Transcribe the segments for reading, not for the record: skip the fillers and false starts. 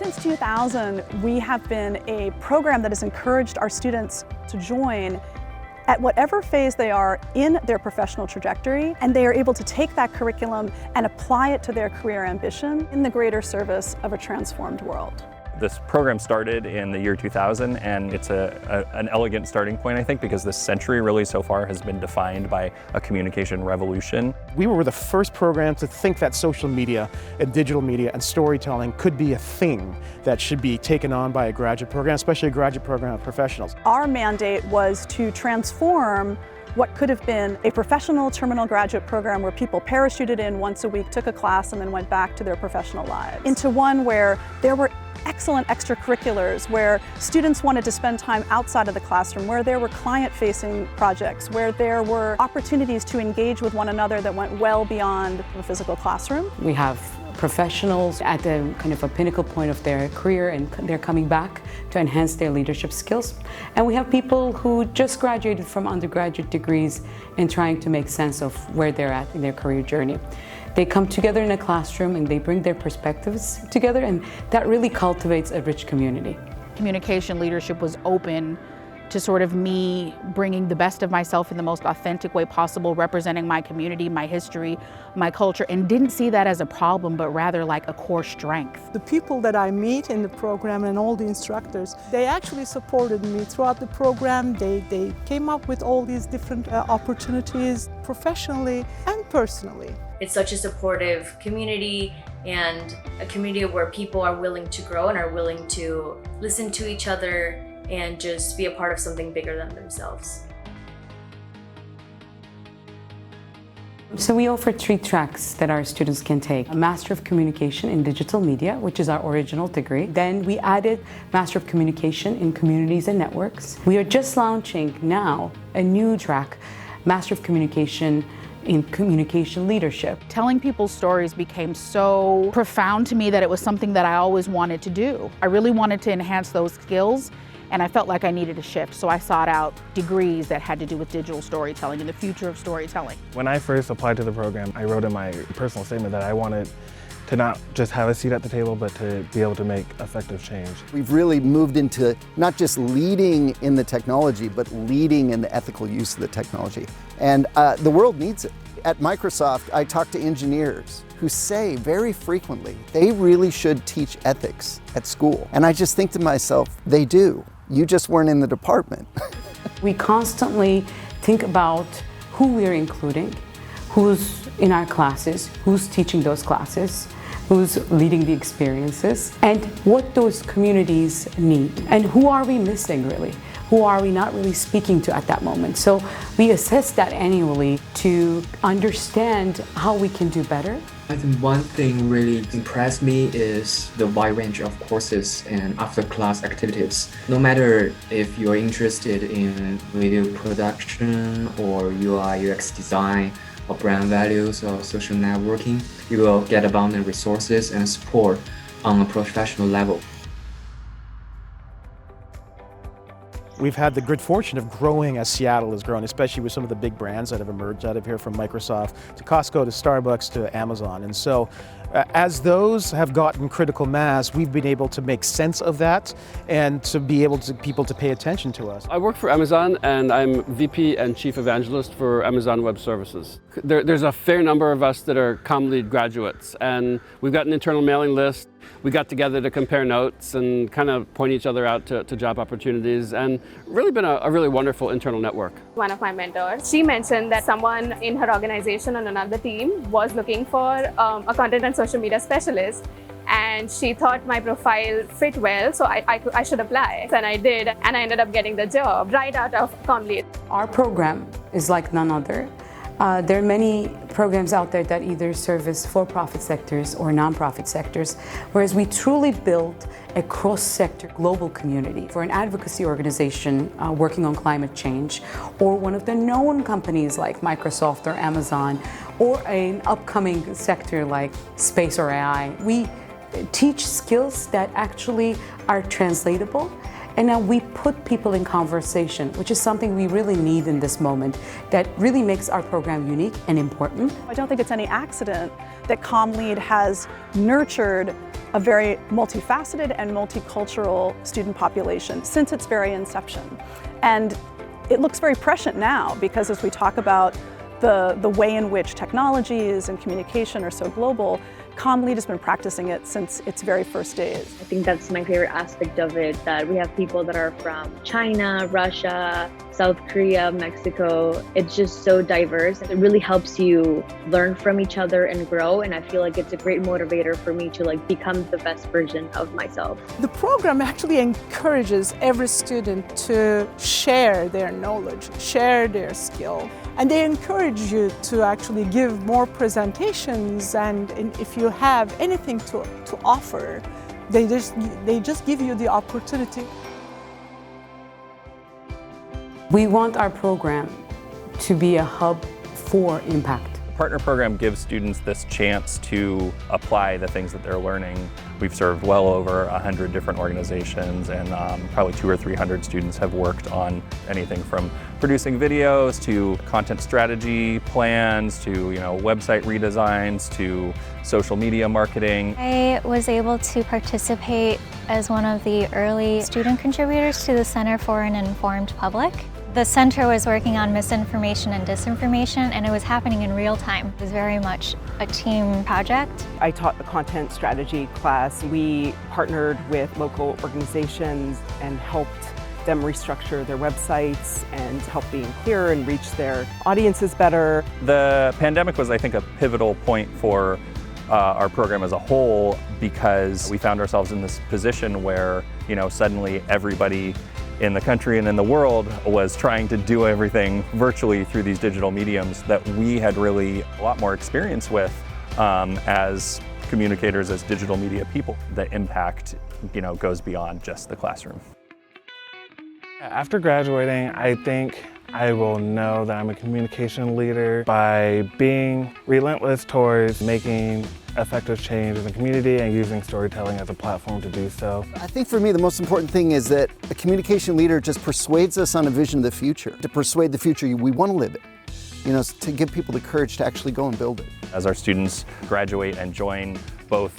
Since 2000, we have been a program that has encouraged our students to join at whatever phase they are in their professional trajectory, and they are able to take that curriculum and apply it to their career ambition in the greater service of a transformed world. This program started in the year 2000, and it's an elegant starting point, I think, because this century really so far has been defined by a communication revolution. We were the first program to think that social media and digital media and storytelling could be a thing that should be taken on by a graduate program, especially a graduate program of professionals. Our mandate was to transform what could have been a professional terminal graduate program where people parachuted in once a week, took a class, and then went back to their professional lives, into one where there were excellent extracurriculars, where students wanted to spend time outside of the classroom, where there were client-facing projects, where there were opportunities to engage with one another that went well beyond the physical classroom. We have professionals at the kind of a pinnacle point of their career, and they're coming back to enhance their leadership skills. And we have people who just graduated from undergraduate degrees and trying to make sense of where they're at in their career journey. They come together in a classroom and they bring their perspectives together, and that really cultivates a rich community. Communication leadership was open to sort of me bringing the best of myself in the most authentic way possible, representing my community, my history, my culture, and didn't see that as a problem, but rather like a core strength. The people that I meet in the program and all the instructors, they actually supported me throughout the program. They came up with all these different opportunities professionally and personally. It's such a supportive community, and a community where people are willing to grow and are willing to listen to each other and just be a part of something bigger than themselves. So we offer 3 tracks that our students can take. A Master of Communication in Digital Media, which is our original degree. Then we added Master of Communication in Communities and Networks. We are just launching now a new track, Master of Communication in Communication Leadership. Telling people's stories became so profound to me that it was something that I always wanted to do. I really wanted to enhance those skills, and I felt like I needed a shift, so I sought out degrees that had to do with digital storytelling and the future of storytelling. When I first applied to the program, I wrote in my personal statement that I wanted to not just have a seat at the table, but to be able to make effective change. We've really moved into not just leading in the technology, but leading in the ethical use of the technology. And the world needs it. At Microsoft, I talk to engineers who say very frequently, they really should teach ethics at school. And I just think to myself, they do. You just weren't in the department. We constantly think about who we're including, who's in our classes, who's teaching those classes, who's leading the experiences, and what those communities need. And who are we missing, really? Who are we not really speaking to at that moment? So we assess that annually to understand how we can do better. I think one thing really impressed me is the wide range of courses and after-class activities. No matter if you're interested in video production or UI UX design or brand values or social networking, you will get abundant resources and support on a professional level. We've had the good fortune of growing as Seattle has grown, especially with some of the big brands that have emerged out of here, from Microsoft to Costco to Starbucks to Amazon. And so as those have gotten critical mass, we've been able to make sense of that and to be able to people to pay attention to us. I work for Amazon, and I'm VP and Chief Evangelist for Amazon Web Services. There's a fair number of us that are Comm Lead graduates, and we've got an internal mailing list. We got together to compare notes and kind of point each other out to job opportunities, and really been a really wonderful internal network. One of my mentors, she mentioned that someone in her organization on another team was looking for a content and social media specialist, and she thought my profile fit well, so I should apply. And I did, and I ended up getting the job right out of Comm Lead. Our program is like none other. There are many programs out there that either service for-profit sectors or non-profit sectors, whereas we truly built a cross-sector global community for an advocacy organization working on climate change, or one of the known companies like Microsoft or Amazon, or an upcoming sector like space or AI. We teach skills that actually are translatable. And now we put people in conversation, which is something we really need in this moment, that really makes our program unique and important. I don't think it's any accident that Comm Lead has nurtured a very multifaceted and multicultural student population since its very inception. And it looks very prescient now because as we talk about the way in which technologies and communication are so global, Comm Lead has been practicing it since its very first days. I think that's my favorite aspect of it, that we have people that are from China, Russia, South Korea, Mexico. It's just so diverse. It really helps you learn from each other and grow, and I feel like it's a great motivator for me to become the best version of myself. The program actually encourages every student to share their knowledge, share their skill, and they encourage you to actually give more presentations, and if you have anything to offer, they just give you the opportunity. We want our program to be a hub for impact. The partner program gives students this chance to apply the things that they're learning. We've served well over 100 different organizations, and probably 200 or 300 students have worked on anything from producing videos to content strategy plans to website redesigns to social media marketing. I was able to participate as one of the early student contributors to the Center for an Informed Public. The center was working on misinformation and disinformation, and it was happening in real time. It was very much a team project. I taught the content strategy class. We partnered with local organizations and helped them restructure their websites and help being clearer and reach their audiences better. The pandemic was, I think, a pivotal point for our program as a whole, because we found ourselves in this position where, suddenly everybody in the country and in the world was trying to do everything virtually through these digital mediums that we had really a lot more experience with as communicators, as digital media people. The impact, goes beyond just the classroom. After graduating, I think I will know that I'm a communication leader by being relentless towards making effective change in the community and using storytelling as a platform to do so. I think for me the most important thing is that a communication leader just persuades us on a vision of the future. To persuade the future we want to live it. To give people the courage to actually go and build it. As our students graduate and join both,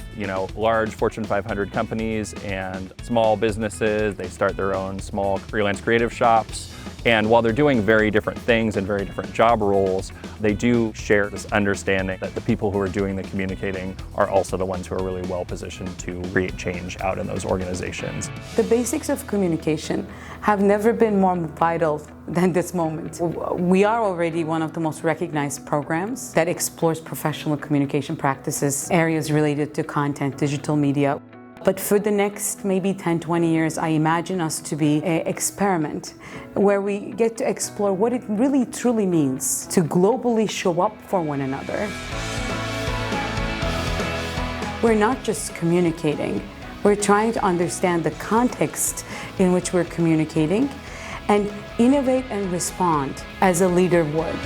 large Fortune 500 companies and small businesses, they start their own small freelance creative shops. And while they're doing very different things and very different job roles, they do share this understanding that the people who are doing the communicating are also the ones who are really well positioned to create change out in those organizations. The basics of communication have never been more vital than this moment. We are already one of the most recognized programs that explores professional communication practices, areas related to content, digital media. But for the next maybe 10, 20 years, I imagine us to be an experiment where we get to explore what it really truly means to globally show up for one another. We're not just communicating, we're trying to understand the context in which we're communicating and innovate and respond as a leader would.